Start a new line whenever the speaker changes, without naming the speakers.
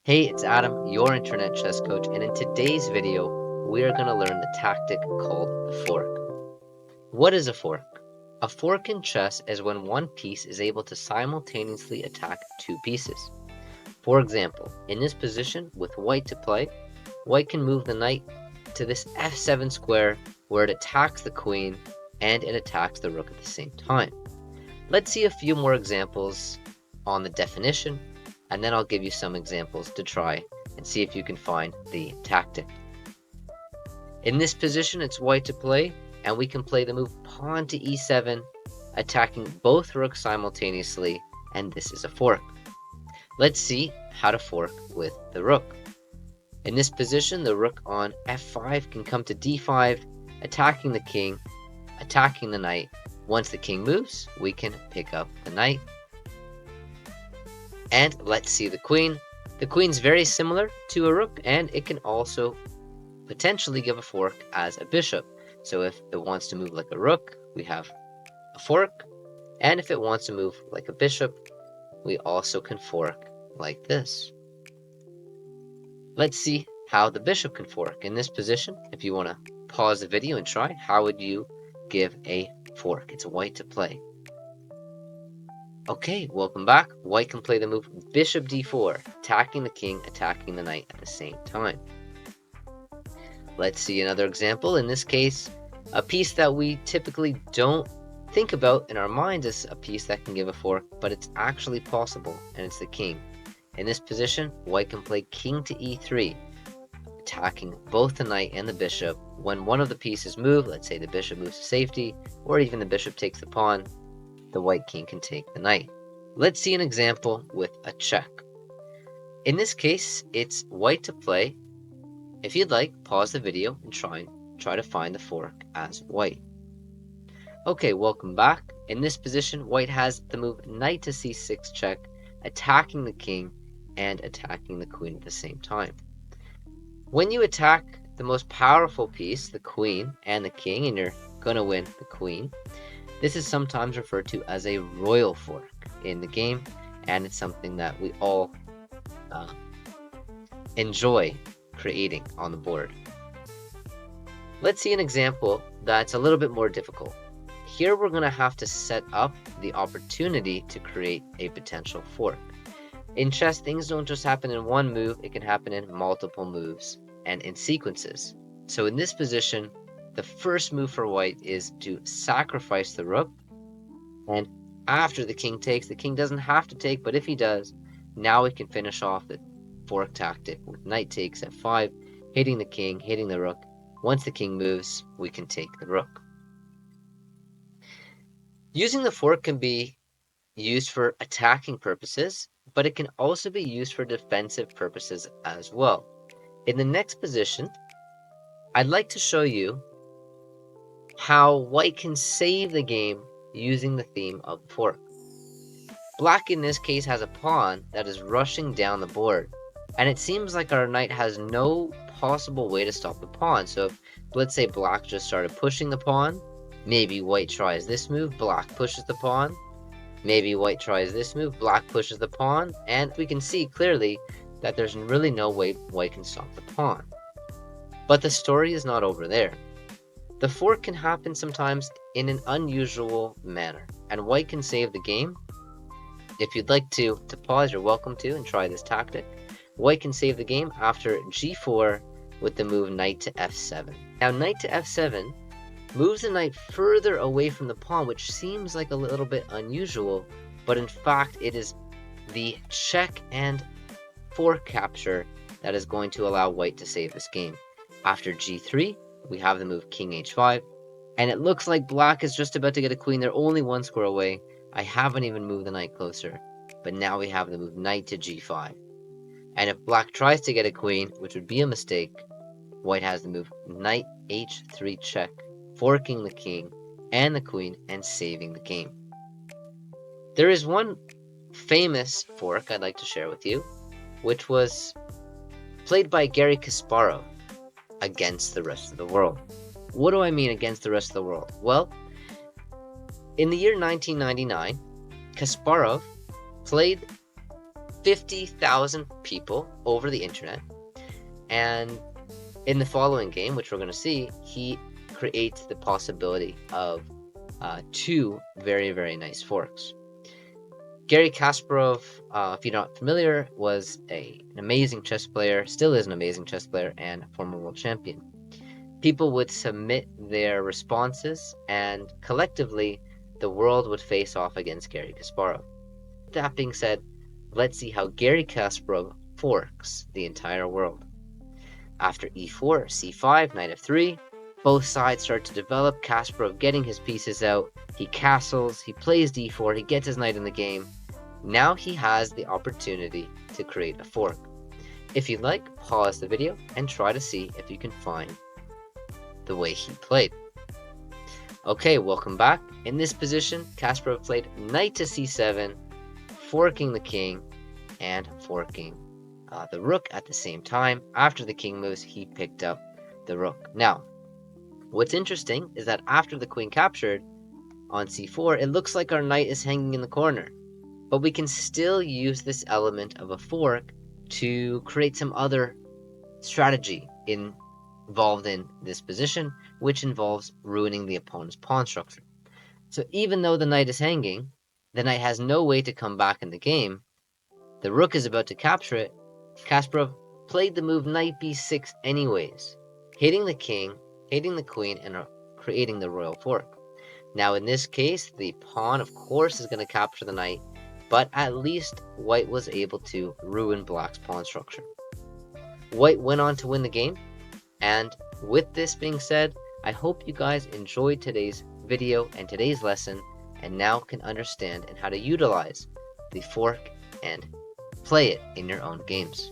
Hey, it's Adam, your internet chess coach, and in today's video, we are going to learn the tactic called the fork. What is a fork? A fork in chess is when one piece is able to simultaneously attack two pieces. For example, in this position with white to play, white can move the knight to this f7 square where it attacks the queen and it attacks the rook at the same time. Let's see a few more examples on the definition, and then I'll give you some examples to try and see if you can find the tactic. In this position, it's white to play, and we can play the move pawn to e7, attacking both rooks simultaneously, and this is a fork. Let's see how to fork with the rook. In this position, the rook on f5 can come to d5, attacking the king, attacking the knight. Once the king moves, we can pick up the knight. And let's see the queen. The queen's very similar to a rook, and it can also potentially give a fork as a bishop. So if it wants to move like a rook, we have a fork. And if it wants to move like a bishop, we also can fork like this. Let's see how the bishop can fork. In this position, if you want to pause the video and try, how would you give a fork? It's white to play. Okay, welcome back. White can play the move bishop d4, attacking the king, attacking the knight at the same time. Let's see another example. In this case, a piece that we typically don't think about in our minds is a piece that can give a fork, but it's actually possible, and it's the king. In this position, white can play king to e3, attacking both the knight and the bishop. When one of the pieces move, let's say the bishop moves to safety, or even the bishop takes the pawn, the white king can take the knight. Let's see an example with a check. In this case, it's white to play. If you'd like, pause the video and try to find the fork as white. Okay, welcome back. In this position, white has the move knight to c6 check, attacking the king and attacking the queen at the same time. When you attack the most powerful piece, the queen and the king, and you're going to win the queen, this is sometimes referred to as a royal fork in the game, and it's something that we all enjoy creating on the board. Let's see an example that's a little bit more difficult. Here we're going to have to set up the opportunity to create a potential fork. In chess, things don't just happen in one move, it can happen in multiple moves and in sequences. So in this position, the first move for white is to sacrifice the rook, and after the king takes, the king doesn't have to take, but if he does, now we can finish off the fork tactic with knight takes f5, hitting the king, hitting the rook. Once the king moves, we can take the rook. Using the fork can be used for attacking purposes, but it can also be used for defensive purposes as well. In the next position, I'd like to show you how white can save the game using the theme of the fork. Black in this case has a pawn that is rushing down the board, and it seems like our knight has no possible way to stop the pawn. So if, let's say black just started pushing the pawn, maybe white tries this move, black pushes the pawn, maybe white tries this move, black pushes the pawn, and we can see clearly that there's really no way white can stop the pawn. But the story is not over there. The fork can happen sometimes in an unusual manner, and white can save the game. If you'd like to pause, you're welcome to and try this tactic. White can save the game after g4 with the move knight to f7. Now knight to f7 moves the knight further away from the pawn, which seems like a little bit unusual, but in fact it is the check and fork capture that is going to allow white to save this game. After g3, we have the move king h5, and it looks like black is just about to get a queen. They're only one square away. I haven't even moved the knight closer, but now we have the move knight to g5. And if black tries to get a queen, which would be a mistake, white has the move knight h3 check, forking the king and the queen and saving the game. There is one famous fork I'd like to share with you, which was played by Garry Kasparov against the rest of the world. What do I mean against the rest of the world? Well, in the year 1999, Kasparov played 50,000 people over the internet, and in the following game, which we're going to see, he creates the possibility of two very, very nice forks. Garry Kasparov, if you're not familiar, was an amazing chess player, still is an amazing chess player, and former world champion. People would submit their responses, and collectively, the world would face off against Garry Kasparov. That being said, let's see how Garry Kasparov forks the entire world. After e4, c5, knight f3, both sides start to develop, Kasparov getting his pieces out, he castles, he plays d4, he gets his knight in the game. Now he has the opportunity to create a fork. If you'd like, pause the video and try to see if you can find the way he played. Okay, welcome back. In this position, Kasparov played knight to c7, forking the king and forking the rook at the same time. After the king moves, he picked up the rook. Now, what's interesting is that after the queen captured on c4, it looks like our knight is hanging in the corner, but we can still use this element of a fork to create some other strategy involved in this position, which involves ruining the opponent's pawn structure. So even though the knight is hanging, the knight has no way to come back in the game. The rook is about to capture it. Kasparov played the move knight b6 anyways, hitting the king, hitting the queen, and creating the royal fork. Now in this case, the pawn of course is going to capture the knight, but at least white was able to ruin black's pawn structure. White went on to win the game, and with this being said, I hope you guys enjoyed today's video and today's lesson, and now can understand and how to utilize the fork and play it in your own games.